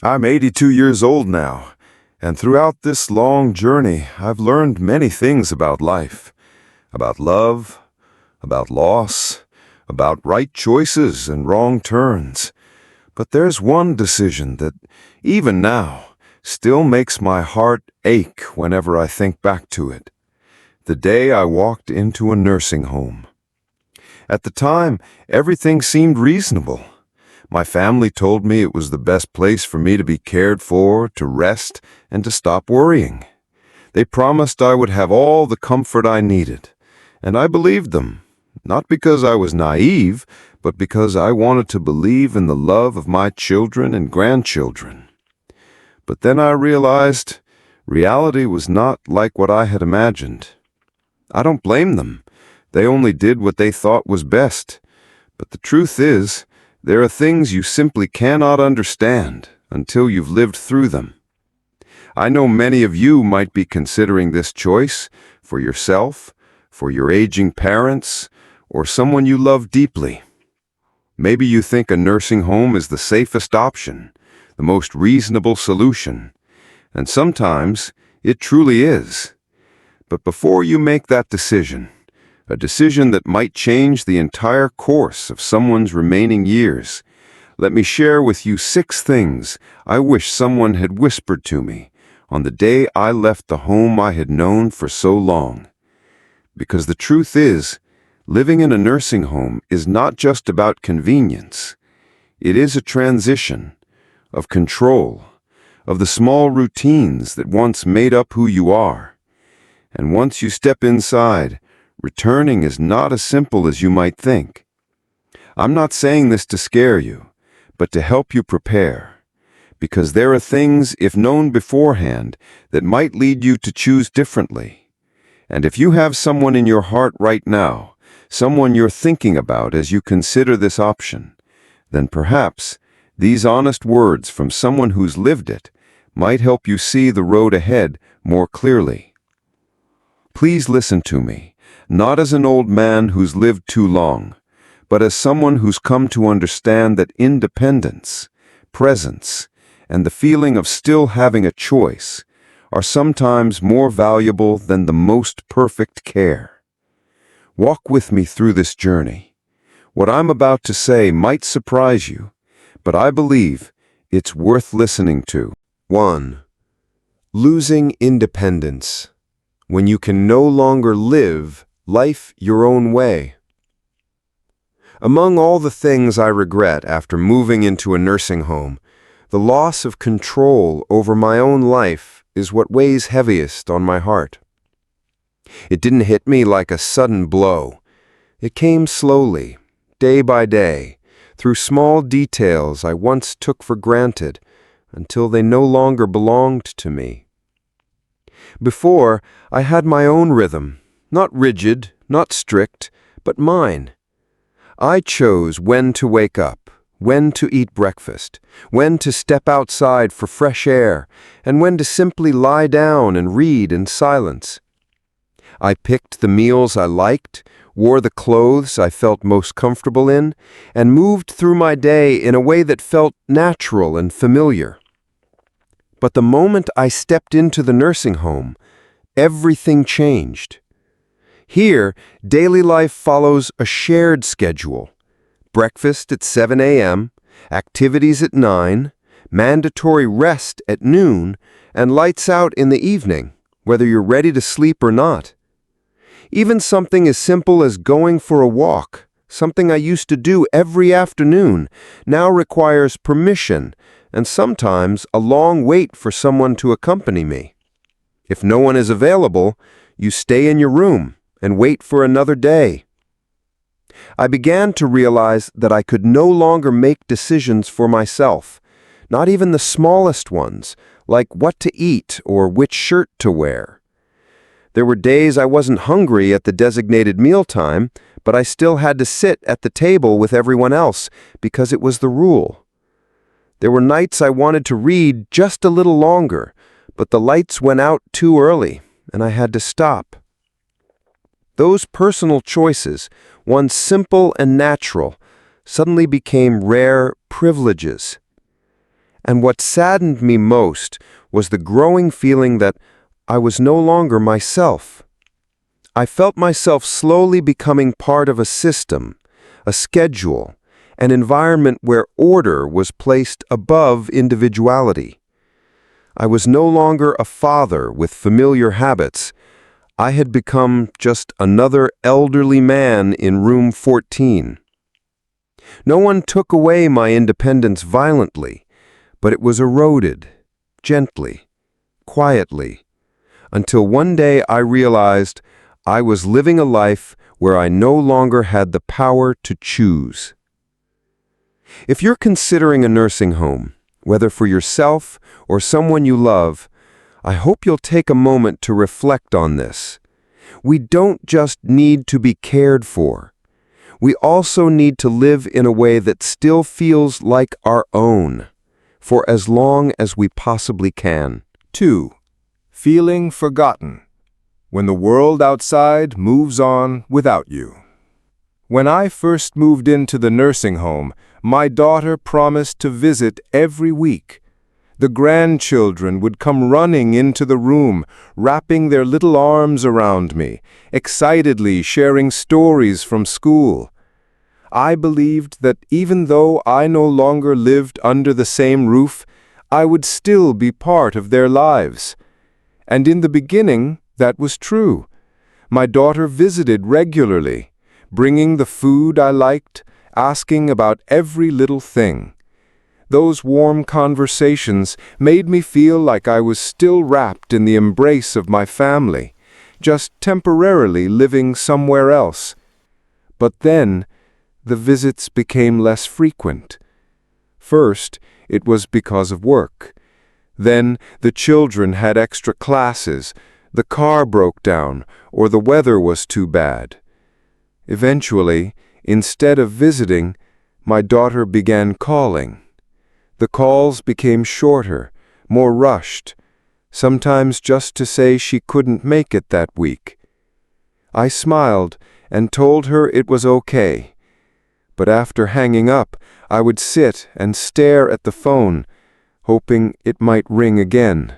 I'm 82 years old now, and throughout this long journey, I've learned many things about life, about love, about loss, about right choices and wrong turns. But there's one decision that, even now, still makes my heart ache whenever I think back to it. The day I walked into a nursing home. At the time, everything seemed reasonable. My family told me it was the best place for me to be cared for, to rest, and to stop worrying. They promised I would have all the comfort I needed, and I believed them, not because I was naive, but because I wanted to believe in the love of my children and grandchildren. But then I realized reality was not like what I had imagined. I don't blame them. They only did what they thought was best. But the truth is, there are things you simply cannot understand until you've lived through them. I know many of you might be considering this choice for yourself, for your aging parents, or someone you love deeply. Maybe you think a nursing home is the safest option, the most reasonable solution, and sometimes it truly is. But before you make that decision, a decision that might change the entire course of someone's remaining years, let me share with you 6 things I wish someone had whispered to me on the day I left the home I had known for so long. Because the truth is, living in a nursing home is not just about convenience. It is a transition of control, of the small routines that once made up who you are. And once you step inside, returning is not as simple as you might think. I'm not saying this to scare you, but to help you prepare. Because there are things, if known beforehand, that might lead you to choose differently. And if you have someone in your heart right now, someone you're thinking about as you consider this option, then perhaps these honest words from someone who's lived it might help you see the road ahead more clearly. Please listen to me, not as an old man who's lived too long, but as someone who's come to understand that independence, presence, and the feeling of still having a choice are sometimes more valuable than the most perfect care. Walk with me through this journey. What I'm about to say might surprise you, but I believe it's worth listening to. 1. Losing independence. When you can no longer live life your own way. Among all the things I regret after moving into a nursing home, the loss of control over my own life is what weighs heaviest on my heart. It didn't hit me like a sudden blow. It came slowly, day by day, through small details I once took for granted until they no longer belonged to me. Before, I had my own rhythm, not rigid, not strict, but mine. I chose when to wake up, when to eat breakfast, when to step outside for fresh air, and when to simply lie down and read in silence. I picked the meals I liked, wore the clothes I felt most comfortable in, and moved through my day in a way that felt natural and familiar. But the moment I stepped into the nursing home, everything changed. Here, daily life follows a shared schedule. Breakfast at 7 a.m., activities at 9, mandatory rest at noon, and lights out in the evening, whether you're ready to sleep or not. Even something as simple as going for a walk, something I used to do every afternoon, now requires permission and sometimes a long wait for someone to accompany me. If no one is available, you stay in your room and wait for another day. I began to realize that I could no longer make decisions for myself, not even the smallest ones, like what to eat or which shirt to wear. There were days I wasn't hungry at the designated mealtime, but I still had to sit at the table with everyone else because it was the rule. There were nights I wanted to read just a little longer, but the lights went out too early, and I had to stop. Those personal choices, once simple and natural, suddenly became rare privileges. And what saddened me most was the growing feeling that I was no longer myself. I felt myself slowly becoming part of a system, a schedule, an environment where order was placed above individuality. I was no longer a father with familiar habits. I had become just another elderly man in room 14. No one took away my independence violently, but it was eroded, gently, quietly, until one day I realized I was living a life where I no longer had the power to choose. If you're considering a nursing home, whether for yourself or someone you love, I hope you'll take a moment to reflect on this. We don't just need to be cared for. We also need to live in a way that still feels like our own, for as long as we possibly can. 2. Feeling forgotten. When the world outside moves on without you. When I first moved into the nursing home, my daughter promised to visit every week. The grandchildren would come running into the room, wrapping their little arms around me, excitedly sharing stories from school. I believed that even though I no longer lived under the same roof, I would still be part of their lives. And in the beginning, that was true. My daughter visited regularly, bringing the food I liked, asking about every little thing. Those warm conversations made me feel like I was still wrapped in the embrace of my family, just temporarily living somewhere else. But then, the visits became less frequent. First, it was because of work. Then, the children had extra classes, the car broke down, or the weather was too bad. Eventually, instead of visiting, my daughter began calling. The calls became shorter, more rushed, sometimes just to say she couldn't make it that week. I smiled and told her it was okay, but after hanging up, I would sit and stare at the phone, hoping it might ring again.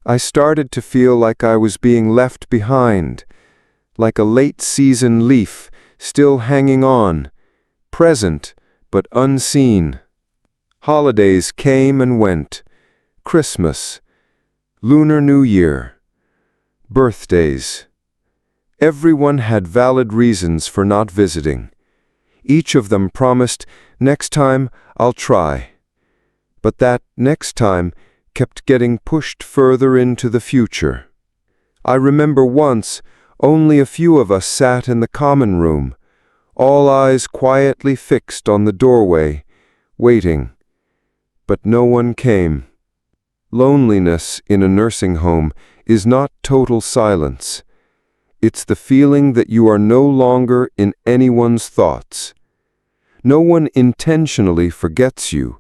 I started to feel like I was being left behind, like a late-season leaf still hanging on, present but unseen. Holidays came and went, Christmas, Lunar New Year, birthdays. Everyone had valid reasons for not visiting. Each of them promised, "Next time, I'll try." But that next time kept getting pushed further into the future. I remember once, only a few of us sat in the common room, all eyes quietly fixed on the doorway, waiting. But no one came. Loneliness in a nursing home is not total silence. It's the feeling that you are no longer in anyone's thoughts. No one intentionally forgets you.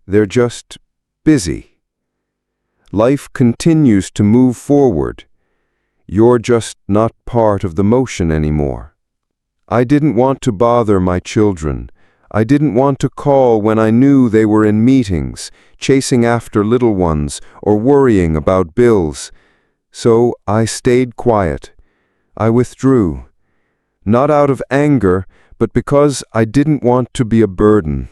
They're just busy. Life continues to move forward. You're just not part of the motion anymore. I didn't want to bother my children. I didn't want to call when I knew they were in meetings, chasing after little ones, or worrying about bills. So I stayed quiet. I withdrew. Not out of anger, but because I didn't want to be a burden.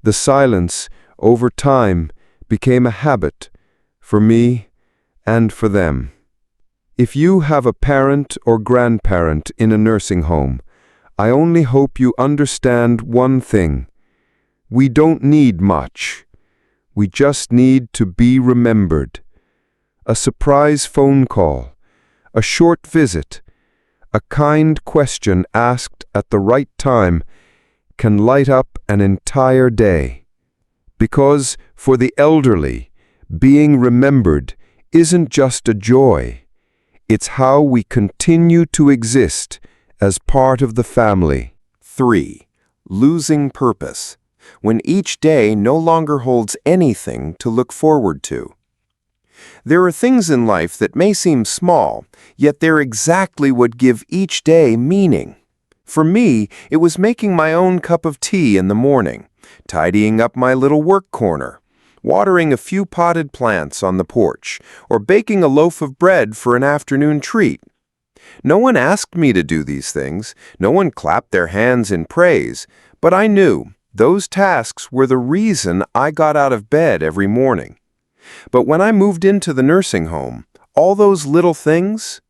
The silence, over time, became a habit, for me and for them. If you have a parent or grandparent in a nursing home, I only hope you understand one thing. We don't need much. We just need to be remembered. A surprise phone call, a short visit, a kind question asked at the right time can light up an entire day. Because for the elderly, being remembered isn't just a joy. It's how we continue to exist as part of the family. 3. Losing purpose. When each day no longer holds anything to look forward to. There are things in life that may seem small, yet they're exactly what give each day meaning. For me, it was making my own cup of tea in the morning, tidying up my little work corner, watering a few potted plants on the porch, or baking a loaf of bread for an afternoon treat. No one asked me to do these things, no one clapped their hands in praise, but I knew those tasks were the reason I got out of bed every morning. But when I moved into the nursing home, all those little things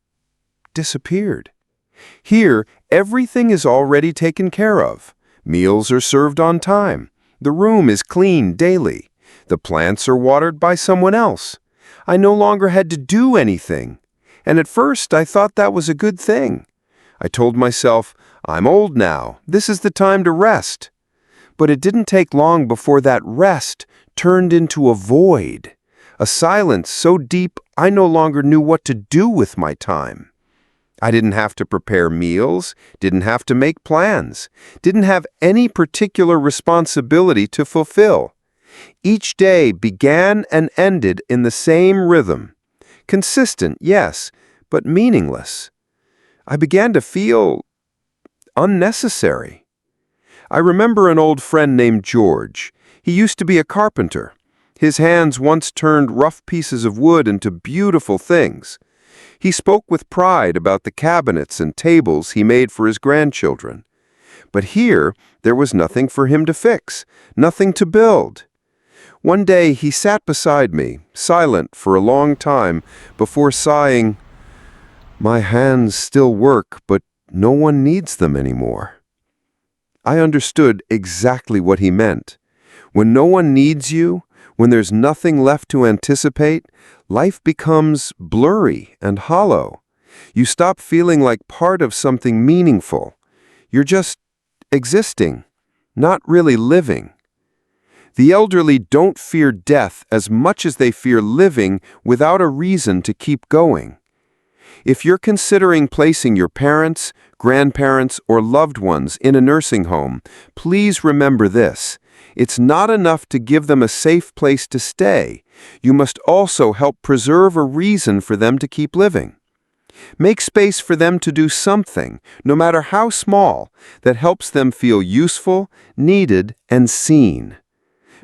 disappeared. Here, everything is already taken care of. Meals are served on time. The room is cleaned daily. The plants are watered by someone else. I no longer had to do anything. And at first, I thought that was a good thing. I told myself, I'm old now. This is the time to rest. But it didn't take long before that rest turned into a void, a silence so deep I no longer knew what to do with my time. I didn't have to prepare meals, didn't have to make plans, didn't have any particular responsibility to fulfill. Each day began and ended in the same rhythm. Consistent, yes, but meaningless. I began to feel unnecessary. I remember an old friend named George. He used to be a carpenter. His hands once turned rough pieces of wood into beautiful things. He spoke with pride about the cabinets and tables he made for his grandchildren. But here, there was nothing for him to fix, nothing to build. One day, he sat beside me, silent for a long time, before sighing, "My hands still work, but no one needs them anymore." I understood exactly what he meant. When no one needs you, when there's nothing left to anticipate, life becomes blurry and hollow. You stop feeling like part of something meaningful. You're just existing, not really living. The elderly don't fear death as much as they fear living without a reason to keep going. If you're considering placing your parents, grandparents, or loved ones in a nursing home, please remember this. It's not enough to give them a safe place to stay. You must also help preserve a reason for them to keep living. Make space for them to do something, no matter how small, that helps them feel useful, needed, and seen.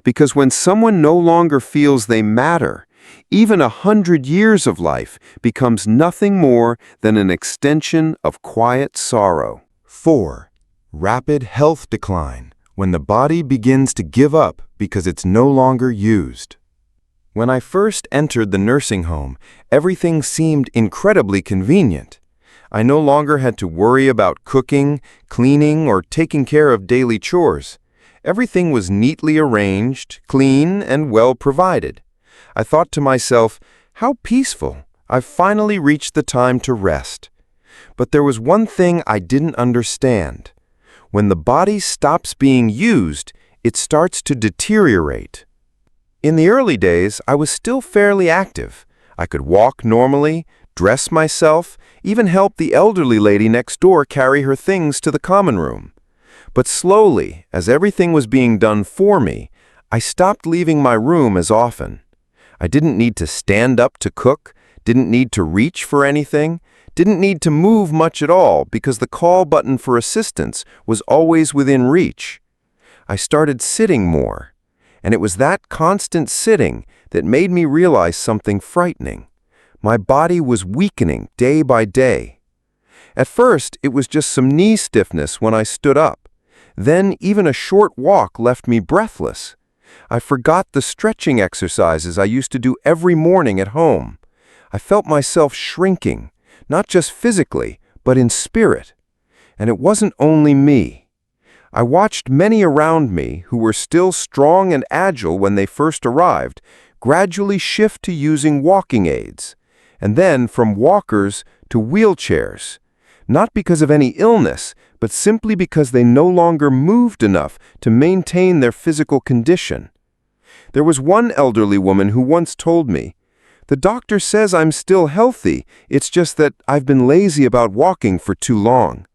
Because when someone no longer feels they matter, even 100 years of life becomes nothing more than an extension of quiet sorrow. 4. Rapid health decline, when the body begins to give up because it's no longer used. When I first entered the nursing home, everything seemed incredibly convenient. I no longer had to worry about cooking, cleaning, or taking care of daily chores. Everything was neatly arranged, clean, and well provided. I thought to myself, how peaceful. I've finally reached the time to rest. But there was one thing I didn't understand. When the body stops being used, it starts to deteriorate. In the early days, I was still fairly active. I could walk normally, dress myself, even help the elderly lady next door carry her things to the common room. But slowly, as everything was being done for me, I stopped leaving my room as often. I didn't need to stand up to cook, didn't need to reach for anything, didn't need to move much at all because the call button for assistance was always within reach. I started sitting more, and it was that constant sitting that made me realize something frightening. My body was weakening day by day. At first, it was just some knee stiffness when I stood up. Then even a short walk left me breathless. I forgot the stretching exercises I used to do every morning at home. I felt myself shrinking, not just physically, but in spirit. And it wasn't only me. I watched many around me who were still strong and agile when they first arrived, gradually shift to using walking aids, and then from walkers to wheelchairs, not because of any illness, but simply because they no longer moved enough to maintain their physical condition. There was one elderly woman who once told me, "The doctor says I'm still healthy, it's just that I've been lazy about walking for too long."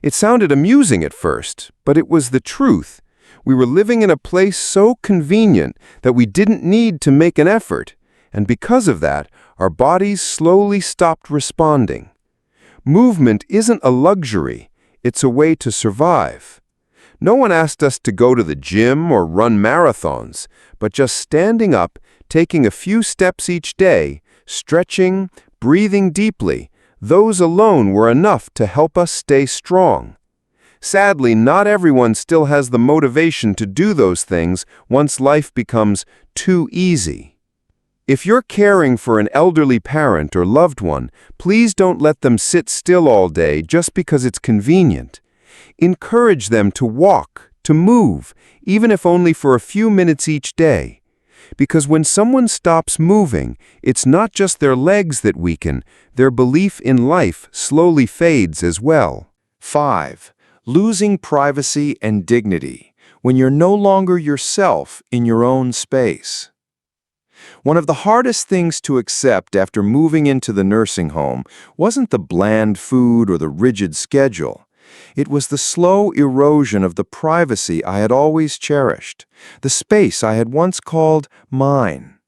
It sounded amusing at first, but it was the truth. We were living in a place so convenient that we didn't need to make an effort, and because of that, our bodies slowly stopped responding. Movement isn't a luxury, it's a way to survive. No one asked us to go to the gym or run marathons, but just standing up, taking a few steps each day, stretching, breathing deeply, those alone were enough to help us stay strong. Sadly, not everyone still has the motivation to do those things once life becomes too easy. If you're caring for an elderly parent or loved one, please don't let them sit still all day just because it's convenient. Encourage them to walk, to move, even if only for a few minutes each day. Because when someone stops moving, it's not just their legs that weaken, their belief in life slowly fades as well. 5. Losing privacy and dignity when you're no longer yourself in your own space. One of the hardest things to accept after moving into the nursing home wasn't the bland food or the rigid schedule. It was the slow erosion of the privacy I had always cherished, the space I had once called mine.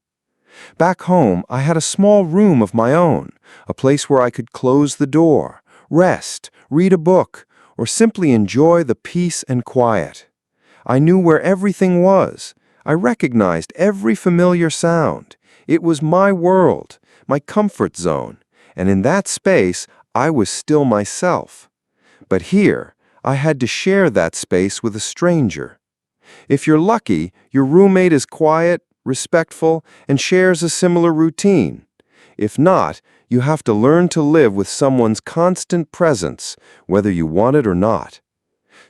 Back home, I had a small room of my own, a place where I could close the door, rest, read a book, or simply enjoy the peace and quiet. I knew where everything was. I recognized every familiar sound. It was my world, my comfort zone, and in that space, I was still myself. But here, I had to share that space with a stranger. If you're lucky, your roommate is quiet, respectful, and shares a similar routine. If not, you have to learn to live with someone's constant presence, whether you want it or not.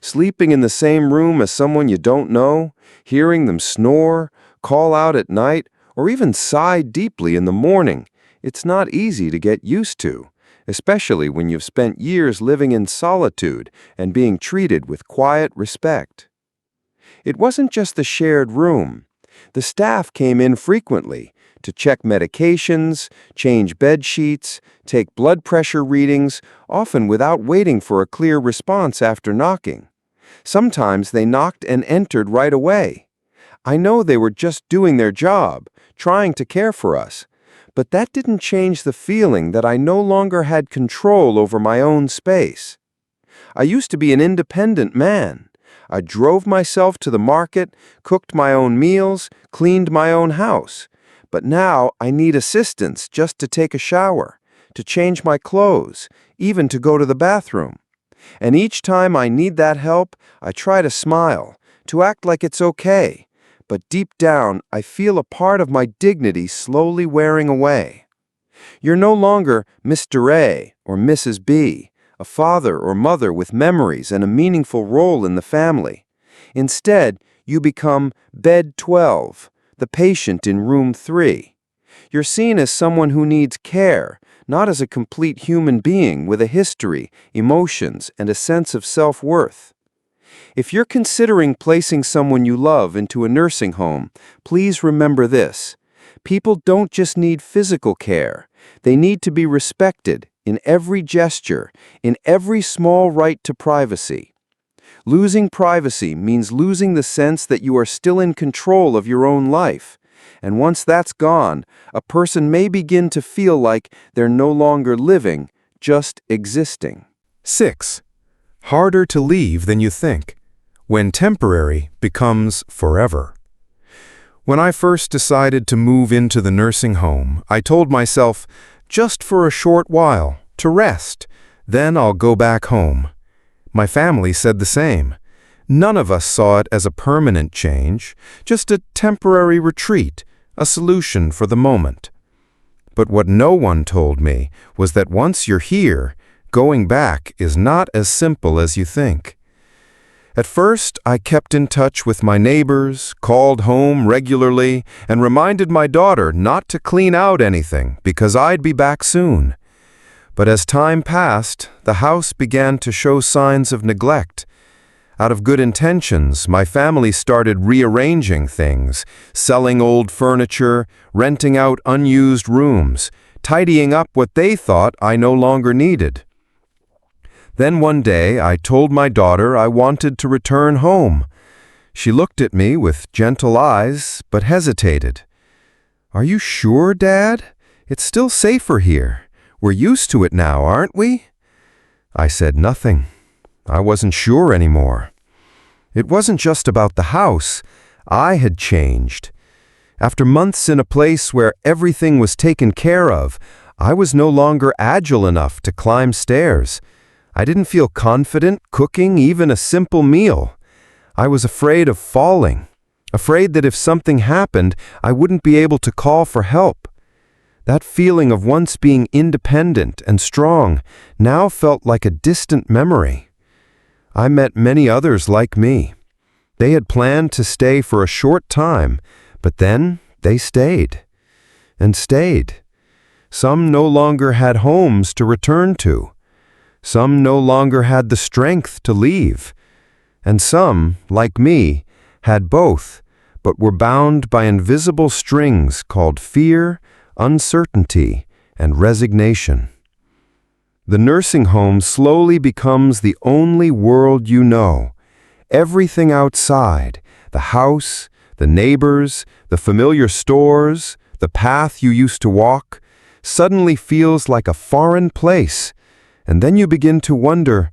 Sleeping in the same room as someone you don't know, hearing them snore, call out at night, or even sigh deeply in the morning, it's not easy to get used to, especially when you've spent years living in solitude and being treated with quiet respect. It wasn't just the shared room. The staff came in frequently to check medications, change bed sheets, take blood pressure readings, often without waiting for a clear response after knocking. Sometimes they knocked and entered right away. I know they were just doing their job, trying to care for us, but that didn't change the feeling that I no longer had control over my own space. I used to be an independent man. I drove myself to the market, cooked my own meals, cleaned my own house. But now I need assistance just to take a shower, to change my clothes, even to go to the bathroom. And each time I need that help, I try to smile, to act like it's okay. But deep down, I feel a part of my dignity slowly wearing away. You're no longer Mr. A or Mrs. B, a father or mother with memories and a meaningful role in the family. Instead, you become Bed 12, the patient in room 3. You're seen as someone who needs care, not as a complete human being with a history, emotions, and a sense of self-worth. If you're considering placing someone you love into a nursing home, please remember this. People don't just need physical care. They need to be respected in every gesture, in every small right to privacy. Losing privacy means losing the sense that you are still in control of your own life. And once that's gone, a person may begin to feel like they're no longer living, just existing. 6. Harder to leave than you think, when temporary becomes forever. When I first decided to move into the nursing home, I told myself, just for a short while, to rest, then I'll go back home. My family said the same. None of us saw it as a permanent change, just a temporary retreat, a solution for the moment. But what no one told me was that once you're here, going back is not as simple as you think. At first, I kept in touch with my neighbors, called home regularly, and reminded my daughter not to clean out anything because I'd be back soon. But as time passed, the house began to show signs of neglect. Out of good intentions, my family started rearranging things, selling old furniture, renting out unused rooms, tidying up what they thought I no longer needed. Then one day, I told my daughter I wanted to return home. She looked at me with gentle eyes, but hesitated. "Are you sure, Dad? It's still safer here. We're used to it now, aren't we?" I said nothing. I wasn't sure anymore. It wasn't just about the house. I had changed. After months in a place where everything was taken care of, I was no longer agile enough to climb stairs. I didn't feel confident cooking even a simple meal. I was afraid of falling, afraid that if something happened, I wouldn't be able to call for help. That feeling of once being independent and strong now felt like a distant memory. I met many others like me. They had planned to stay for a short time, but then they stayed and stayed. Some no longer had homes to return to. Some no longer had the strength to leave. And some, like me, had both, but were bound by invisible strings called fear, uncertainty, and resignation. The nursing home slowly becomes the only world you know. Everything outside, the house, the neighbors, the familiar stores, the path you used to walk, suddenly feels like a foreign place. And then you begin to wonder,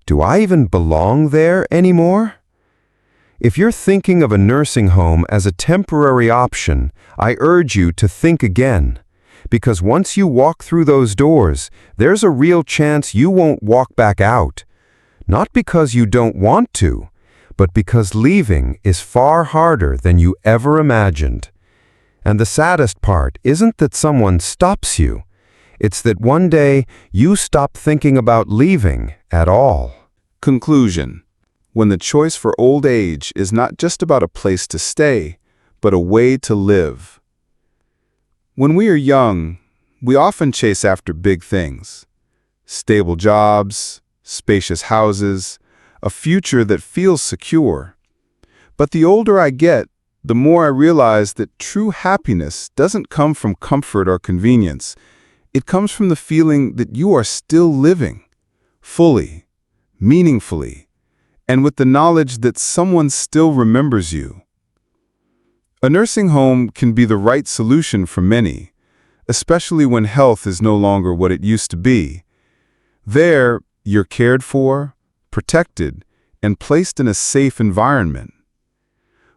do I even belong there anymore? If you're thinking of a nursing home as a temporary option, I urge you to think again. Because once you walk through those doors, there's a real chance you won't walk back out. Not because you don't want to, but because leaving is far harder than you ever imagined. And the saddest part isn't that someone stops you. It's that one day you stop thinking about leaving at all. Conclusion. When the choice for old age is not just about a place to stay, but a way to live. When we are young, we often chase after big things. Stable jobs, spacious houses, a future that feels secure. But the older I get, the more I realize that true happiness doesn't come from comfort or convenience. It comes from the feeling that you are still living, fully, meaningfully, and with the knowledge that someone still remembers you. A nursing home can be the right solution for many, especially when health is no longer what it used to be. There, you're cared for, protected, and placed in a safe environment.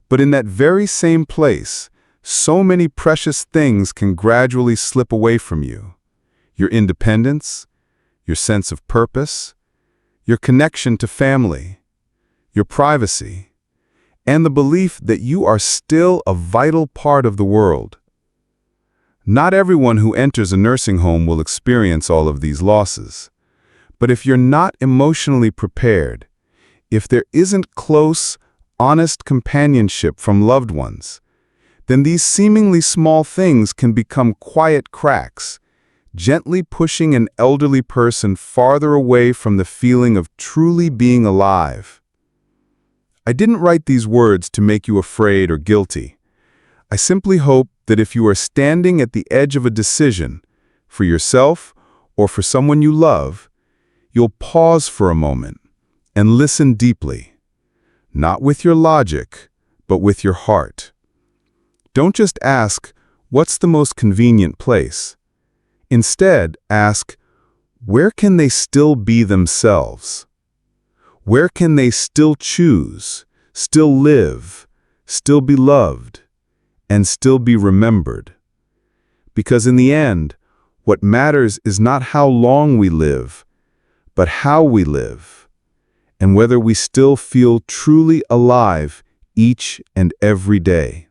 But in that very same place, so many precious things can gradually slip away from you. Your independence, your sense of purpose, your connection to family, your privacy, and the belief that you are still a vital part of the world. Not everyone who enters a nursing home will experience all of these losses. But if you're not emotionally prepared, if there isn't close, honest companionship from loved ones, then these seemingly small things can become quiet cracks, gently pushing an elderly person farther away from the feeling of truly being alive. I didn't write these words to make you afraid or guilty. I simply hope that if you are standing at the edge of a decision, for yourself or for someone you love, you'll pause for a moment and listen deeply, not with your logic, but with your heart. Don't just ask, what's the most convenient place? Instead, ask, where can they still be themselves? Where can they still choose, still live, still be loved, and still be remembered? Because in the end, what matters is not how long we live, but how we live, and whether we still feel truly alive each and every day.